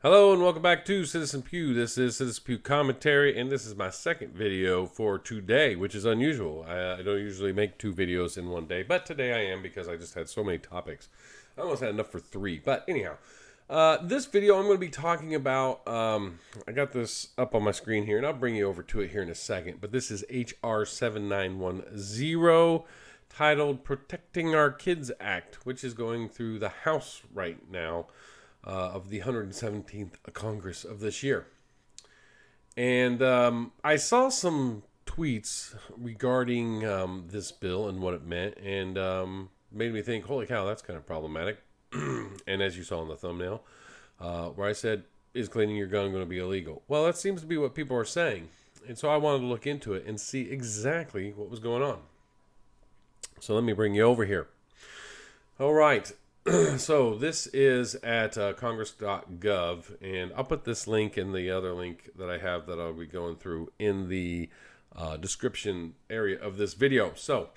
Hello and welcome back to Citizen Pew. This is Citizen Pew Commentary, and this is my second video for today, which is unusual. I don't usually make two videos in one day, but today I am because I just had so many topics. I almost had enough for three, but anyhow. This video I'm going to be talking about, I got this up on my screen here, and I'll bring you over to it here in a second, but this is H.R. 7910, titled Protecting Our Kids Act, which is going through the House right now. Of the 117th Congress of this year. And I saw some tweets regarding this bill and what it meant, and made me think, holy cow, that's kind of problematic. And as you saw in the thumbnail, where I said, is cleaning your gun going to be illegal? Well, that seems to be what people are saying. And so I wanted to look into it and see exactly what was going on. So let me bring you over here. All right. So this is at congress.gov, and I'll put this link and the other link that I have that I'll be going through in the description area of this video. So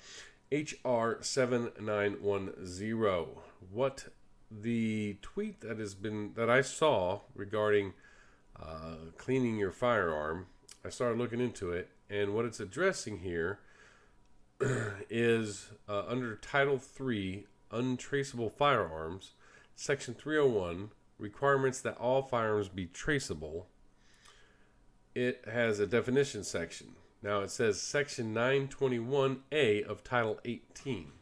HR 7910, what the tweet that I saw regarding cleaning your firearm, I started looking into it, and what it's addressing here is under Title 3, Untraceable Firearms, Section 301, requirements that all firearms be traceable. It has a definition section. Now it says Section 921A of Title 18,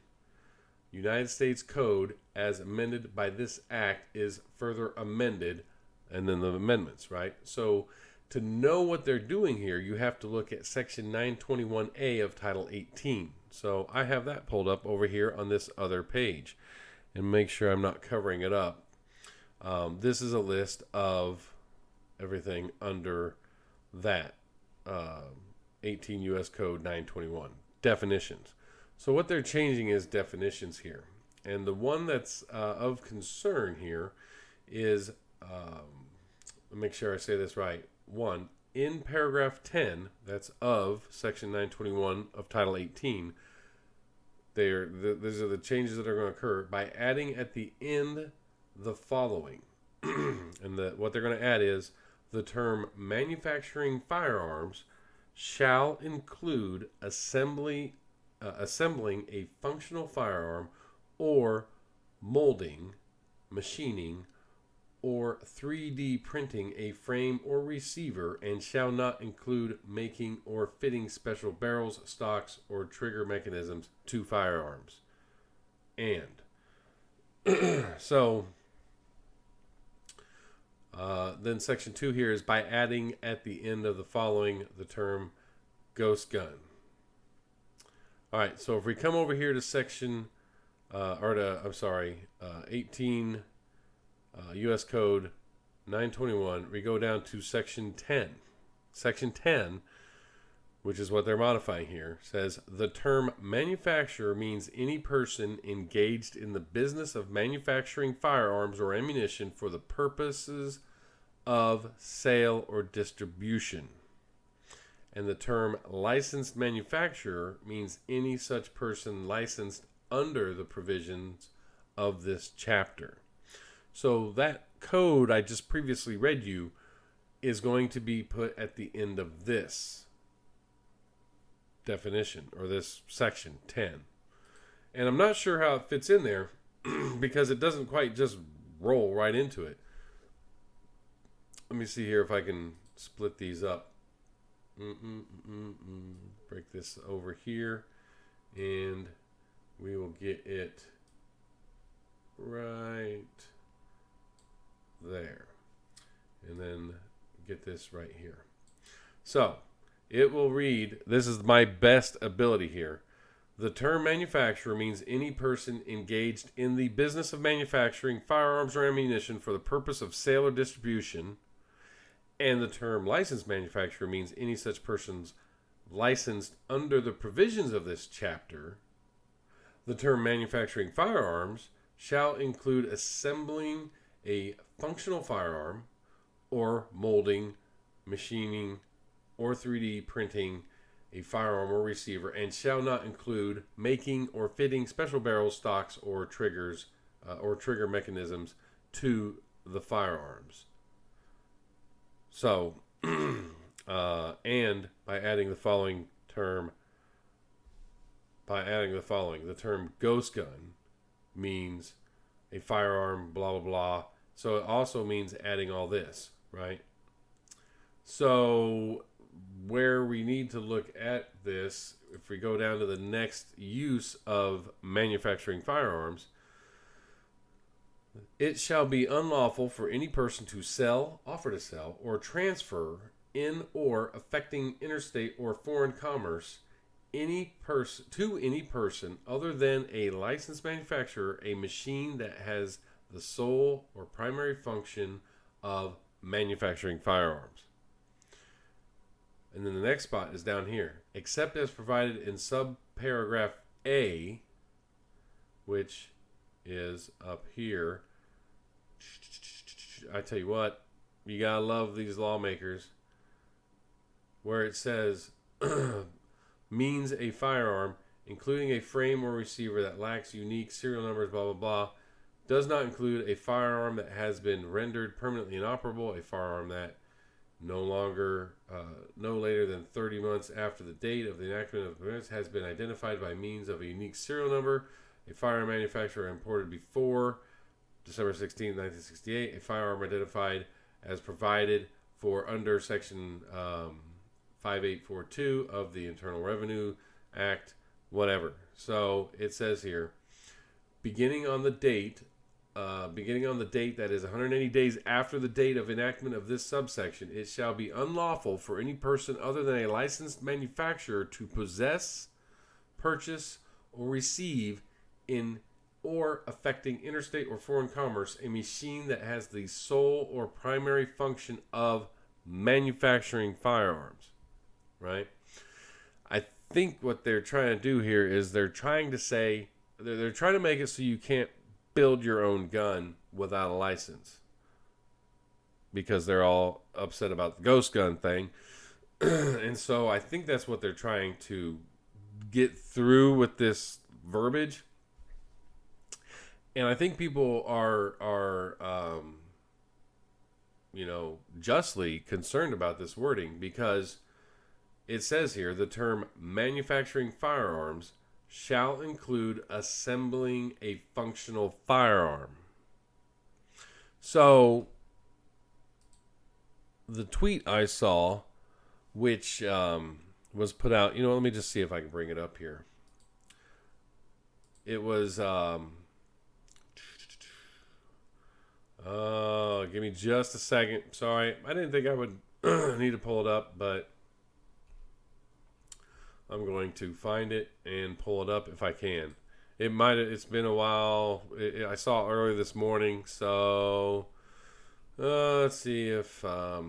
United States Code, as amended by this act, is further amended, and then the amendments, right? So to know what they're doing here, you have to look at Section 921A of Title 18. So I have that pulled up over here on this other page, and make sure I'm not covering it up. This is a list of everything under that 18 U.S. Code 921 definitions. So what they're changing is definitions here, and the one that's of concern here is, make sure I say this right. One, in paragraph 10, that's of Section 921 of Title 18, these are the changes that are going to occur by adding at the end the following. And what they're going to add is the term manufacturing firearms shall include assembling a functional firearm or molding, machining, or 3D printing a frame or receiver, and shall not include making or fitting special barrels, stocks, or trigger mechanisms to firearms. And so then section 2 here is by adding at the end of the following the term ghost gun. All right, so if we come over here to section 18 U.S. Code 921, we go down to Section 10. Section 10, which is what they're modifying here, says the term manufacturer means any person engaged in the business of manufacturing firearms or ammunition for the purposes of sale or distribution. And the term licensed manufacturer means any such person licensed under the provisions of this chapter. So that code I just previously read you is going to be put at the end of this definition, or this section 10. And I'm not sure how it fits in there because it doesn't quite just roll right into it. Let me see here if I can split these up. Break this over here, and we will get it right there, and then get this right here. So it will read, this is my best ability here, the term manufacturer means any person engaged in the business of manufacturing firearms or ammunition for the purpose of sale or distribution, and the term licensed manufacturer means any such persons licensed under the provisions of this chapter. The term manufacturing firearms shall include assembling a functional firearm or molding, machining, or 3D printing a firearm or receiver, and shall not include making or fitting special barrels, stocks, or triggers or trigger mechanisms to the firearms. So, and by adding the following term, the term ghost gun means a firearm, blah, blah, blah. So it also means adding all this, right? So where we need to look at this, if we go down to the next use of manufacturing firearms, it shall be unlawful for any person to sell, offer to sell, or transfer in or affecting interstate or foreign commerce any person other than a licensed manufacturer a machine that has the sole or primary function of manufacturing firearms. And then the next spot is down here. Except as provided in subparagraph A, which is up here. I tell you what, you gotta love these lawmakers. Where it says, means a firearm, including a frame or receiver that lacks unique serial numbers, blah, blah, blah, does not include a firearm that has been rendered permanently inoperable, a firearm that no later than 30 months after the date of the enactment of the events has been identified by means of a unique serial number, a firearm manufacturer imported before December 16, 1968, a firearm identified as provided for under Section 5842 of the Internal Revenue Act, whatever. So it says here, beginning on the date that is 180 days after the date of enactment of this subsection, it shall be unlawful for any person other than a licensed manufacturer to possess, purchase, or receive in or affecting interstate or foreign commerce a machine that has the sole or primary function of manufacturing firearms. Right? I think what they're trying to do here is they're trying to say, they're trying to make it so you can't build your own gun without a license, because they're all upset about the ghost gun thing. And so I think that's what they're trying to get through with this verbiage. And I think people are justly concerned about this wording, because it says here the term manufacturing firearms shall include assembling a functional firearm. So the tweet I saw, which was put out, let me just see if I can bring it up here. It was, give me just a second. Sorry, I didn't think I would need to pull it up, but I'm going to find it and pull it up if I can. It's been a while. I saw it earlier this morning, so let's see if I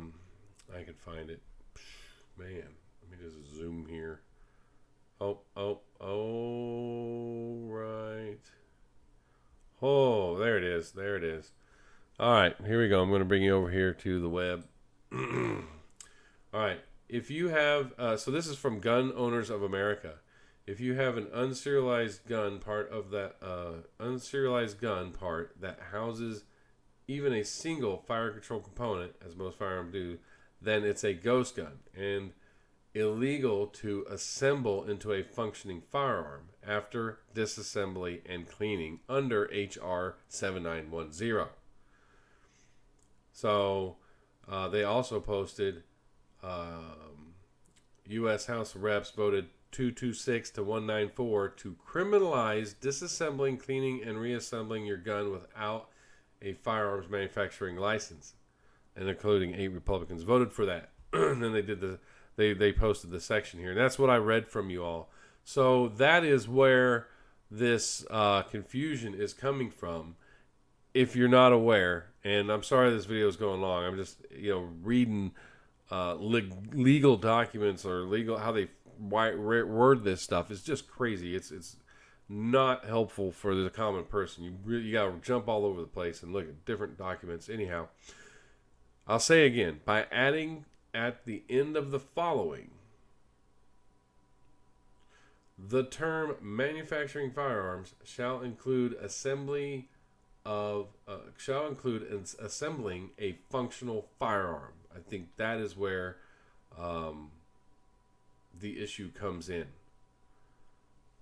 can find it. Man, let me just zoom here. Oh, right. Oh, there it is. All right, here we go. I'm going to bring you over here to the web. All right. If you have, so this is from Gun Owners of America. If you have an unserialized gun part that houses even a single fire control component, as most firearms do, then it's a ghost gun and illegal to assemble into a functioning firearm after disassembly and cleaning under H.R. 7910. So they also posted, U.S. House of Reps voted 226 to 194 to criminalize disassembling, cleaning, and reassembling your gun without a firearms manufacturing license, and including 8 Republicans voted for that. And then they posted the section here, and that's what I read from you all. So that is where this confusion is coming from. If you're not aware, and I'm sorry this video is going long, I'm just reading legal documents or how they word this stuff is just crazy. It's not helpful for the common person. You got to jump all over the place and look at different documents. Anyhow, I'll say again, by adding at the end of the following the term manufacturing firearms shall include assembling a functional firearm. I think that is where the issue comes in.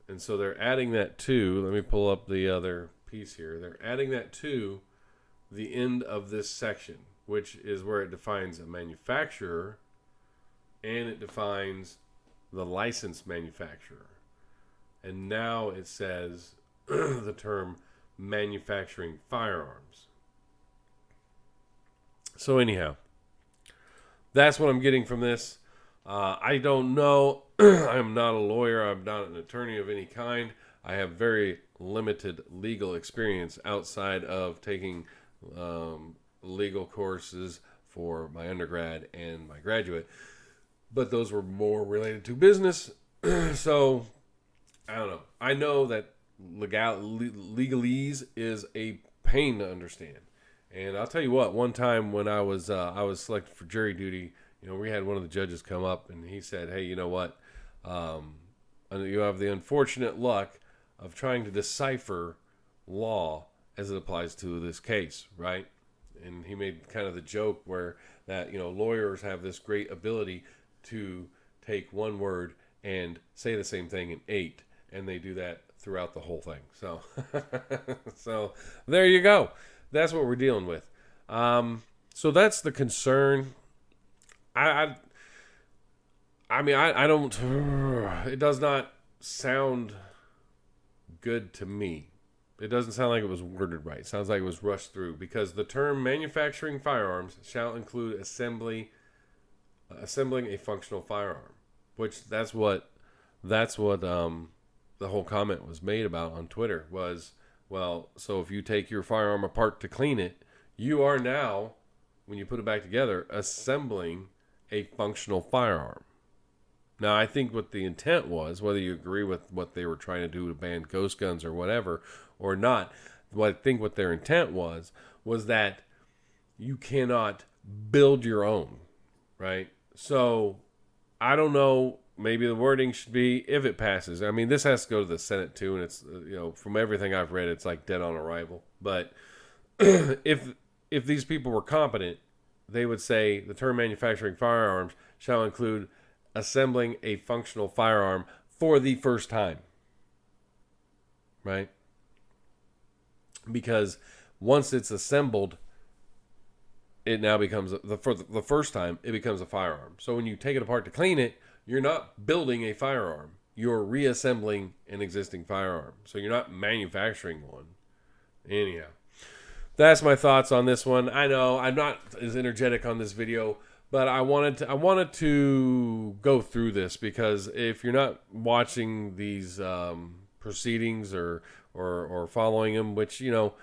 And so they're adding that to, let me pull up the other piece here. They're adding that to the end of this section, which is where it defines a manufacturer and it defines the licensed manufacturer. And now it says the term manufacturing firearms. So anyhow, that's what I'm getting from this. I don't know. I'm not a lawyer. I'm not an attorney of any kind. I have very limited legal experience outside of taking legal courses for my undergrad and my graduate. But those were more related to business. So, I don't know. I know that legalese is a pain to understand. And I'll tell you what, one time when I was selected for jury duty, we had one of the judges come up and he said, hey, you know what? You have the unfortunate luck of trying to decipher law as it applies to this case, right? And he made kind of the joke where that, lawyers have this great ability to take one word and say the same thing in 8, and they do that throughout the whole thing. So, so there you go. That's what we're dealing with. So that's the concern. I don't. It does not sound good to me. It doesn't sound like it was worded right. It sounds like it was rushed through, because the term manufacturing firearms shall include assembling a functional firearm, which that's what the whole comment was made about on Twitter was, well, so if you take your firearm apart to clean it, you are now, when you put it back together, assembling a functional firearm. Now, I think what the intent was, whether you agree with what they were trying to do to ban ghost guns or whatever, or not, I think what their intent was that you cannot build your own, right? So, I don't know, maybe the wording should be, if it passes. I mean, this has to go to the Senate too, and it's, from everything I've read, it's like dead on arrival. But if these people were competent, they would say the term manufacturing firearms shall include assembling a functional firearm for the first time, right? Because once it's assembled, it now becomes, for the first time, it becomes a firearm. So when you take it apart to clean it, you're not building a firearm. You're reassembling an existing firearm. So you're not manufacturing one. Anyhow, that's my thoughts on this one. I know I'm not as energetic on this video, but I wanted to go through this, because if you're not watching these proceedings or following them, which until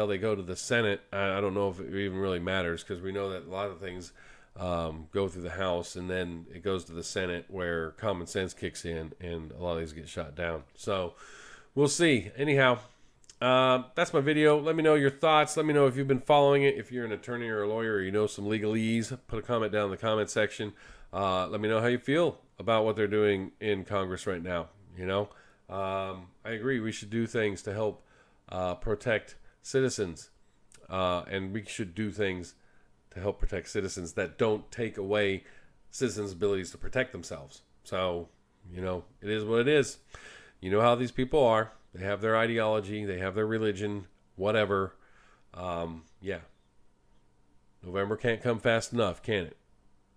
they go to the Senate, I don't know if it even really matters, because we know that a lot of things go through the House and then it goes to the Senate, where common sense kicks in and a lot of these get shot down. So we'll see. Anyhow, that's my video. Let me know your thoughts. Let me know if you've been following it. If you're an attorney or a lawyer, or you know some legalese, put a comment down in the comment section. Let me know how you feel about what they're doing in Congress right now. I agree. We should do things to help protect citizens, and we should do things to help protect citizens that don't take away citizens' abilities to protect themselves. So, it is what it is. You know how these people are. They have their ideology. They have their religion, whatever. Yeah. November can't come fast enough, can it?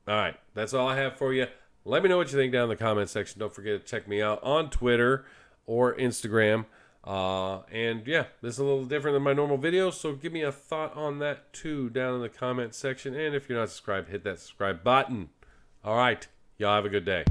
All right. That's all I have for you. Let me know what you think down in the comment section. Don't forget to check me out on Twitter or Instagram. And yeah, this is a little different than my normal videos, so give me a thought on that too down in the comment section. And if you're not subscribed, hit that subscribe button. All right. Y'all have a good day.